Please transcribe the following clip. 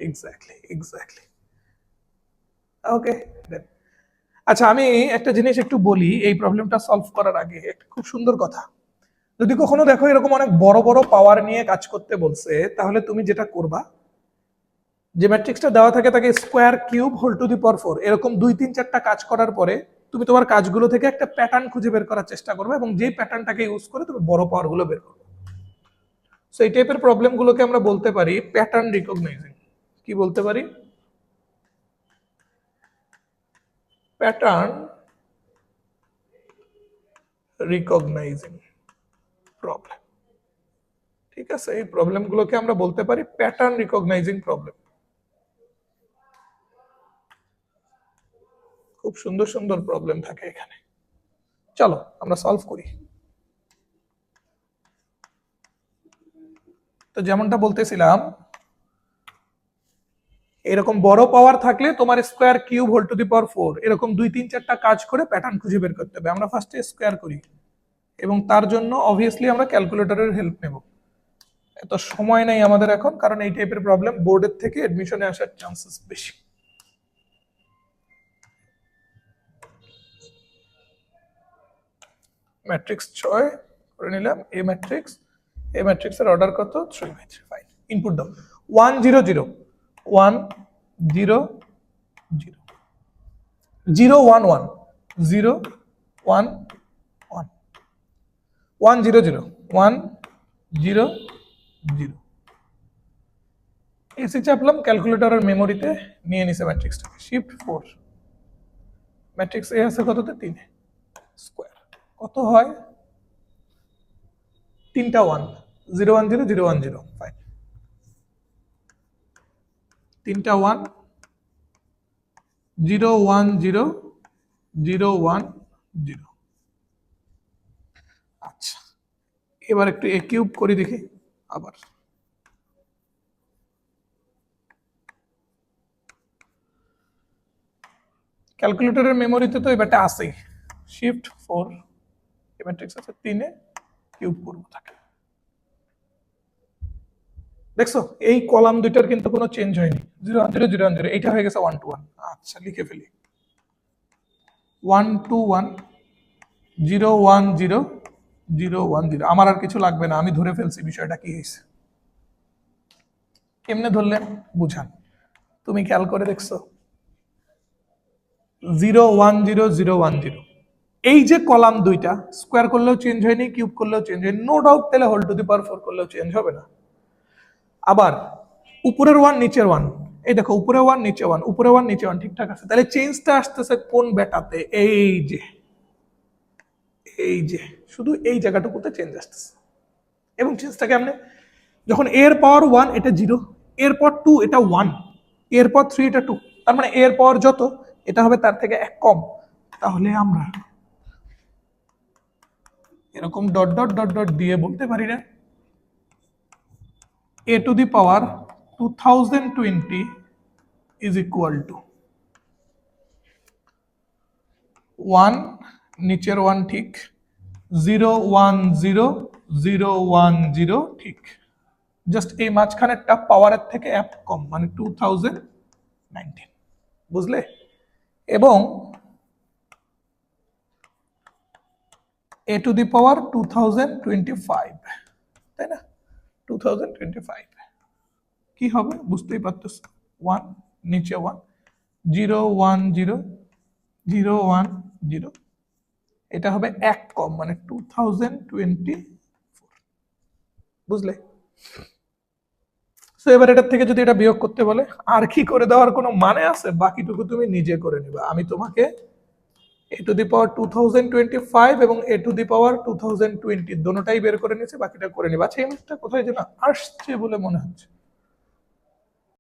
Exactly. ওকে, আচ্ছা আমি একটা জিনিস একটু বলি এই প্রবলেমটা সলভ করার আগে, একটা খুব সুন্দর কথা। যদি কখনো দেখো এরকম অনেক বড় বড় পাওয়ার নিয়ে কাজ করতে বলছে, তাহলে তুমি যেটা করবা, যে ম্যাট্রিক্সটা দেওয়া থাকে তাকে square cube whole to the power 4 এরকম 2 3 4টা কাজ করার পরে তুমি তোমার কাজগুলো থেকে একটা প্যাটার্ন খুঁজে বের করার চেষ্টা করবে, এবং যেই প্যাটার্নটাকে ইউজ করে তুমি বড় পাওয়ার গুলো বের করবে। সো এই টাইপের প্রবলেমগুলোকে আমরা বলতে পারি প্যাটার্ন রিকগনাইজিং। কি বলতে পারি? Pattern recognising problem. ঠিক আছে, এই প্রবলেমগুলোকে আমরা বলতে পারি প্যাটার্ন রিকগনাইজিং প্রবলেম। খুব সুন্দর সুন্দর প্রবলেম থাকে এখানে। চলো আমরা সলভ করি। তো যেমনটা বলতেছিলাম, এরকম বড় পাওয়ার থাকলে তোমার square cube whole to the power 4 এরকম 2 3 4টা কাজ করে প্যাটার্ন খুঁজে বের করতে হবে। আমরা ফার্স্টে স্কোয়ার করি, এবং তার জন্য অবভিয়াসলি আমরা ক্যালকুলেটরের হেল্প নেব। এত সময় নেই আমাদের এখন, কারণ এই টাইপের প্রবলেম বোর্ডের থেকে এডমিশনে আসার চান্সেস বেশি। ম্যাট্রিক্স 6 করে নিলাম, এ ম্যাট্রিক্স। এ ম্যাট্রিক্সের অর্ডার কত? 3/3। ফাইন, ইনপুট দাও 1 0 0 1 0 0 0 1 1 0 1 1 1 0 0 1 0 0। এসে চাপলাম ক্যালকুলেটরের মেমোরিতে, নিয়ে নিছে ম্যাট্রিক্সটাকে, শিফট 4। ম্যাট্রিক্স এ আছে কততে? 3 স্কোয়ার কত হয়? 3টা 1 0 1 0 0 1 0। ফাইন, 3টা 1 0 1 0 0 1 0। আচ্ছা, এবার একটু এ কিউব করি দেখি। আবার ক্যালকুলেটরের মেমোরিতে তো এবারটা আসেই, শিফট 4। এ ম্যাট্রিক্স আছে 3 কিউব করব থাকে। দেখছো এই কলাম দুইটার কিন্তু কোনো চেঞ্জ হয়নি, 0 1 0 0 1 0। এইটা হয়ে গেছে 1 2 1। আচ্ছা লিখে ফেলি 1 2 1 0 1 0 0 1 0। আমার আর কিছু লাগবে না, আমি ধরে ফেলছি বিষয়টা কি হয়েছে। কেমনে ধরলেন বুঝান। তুমি খেয়াল করে দেখছো 0 1 0 0 1 0, এই যে কলাম দুইটা স্কোয়ার করলেও চেঞ্জ হয়নি, কিউব করলেও চেঞ্জ হয়নি, নো ডাউট তাহলে হোল টু দি পাওয়ার 4 করলেও চেঞ্জ হবে না। আবার উপরের 1 নিচের 1, এই দেখো উপরে 1 নিচে 1, উপরে 1 নিচে 1, ঠিকঠাক আছে। তাহলে চেঞ্জটা আসতেছে কোন বেটাতে? এই যে এই যে শুধু এই জায়গাটুকুতে চেঞ্জ আসতেছে। এবং চেঞ্জটা কেমনে? যখন এর পাওয়ার 1 এটা 0, এর পর 2 এটা 1, এর পর 3 এটা 2, তার মানে এর পাওয়ার যত এটা হবে তার থেকে 1 কম। তাহলে আমরা এরকম ডট ডট ডট ডট দিয়ে বলতে পারি না a to the power 2020 is equal to 1 নিচের 1 ঠিক, 0 1 0 0 1 0 ঠিক, জাস্ট এই মাঝখানেরটা পাওয়ারের থেকে 1 কম, মানে 2019। বুঝলে? এবং a to the power 2025, তাই না? 2025 কি হবে বুঝতেই পারতেছ, 1 নিচে 1 0 1 0 0 1 0, এটা হবে 1 কম, মানে 2024। বুঝলে? তো এবার এটার থেকে যদি এটা বিয়োগ করতে বলে, আর কি করে দেওয়ার কোনো মানে আছে? বাকিটুকু তুমি নিজে করে নিবা। আমি তোমাকে a to the power 2025 এবং a to the power 2020 দোনোটাই বের করে নিয়েছি, বাকিটা করে নিবা। আচ্ছা এই জিনিসটা কোথায় যেন আসছে বলে মনে হচ্ছে।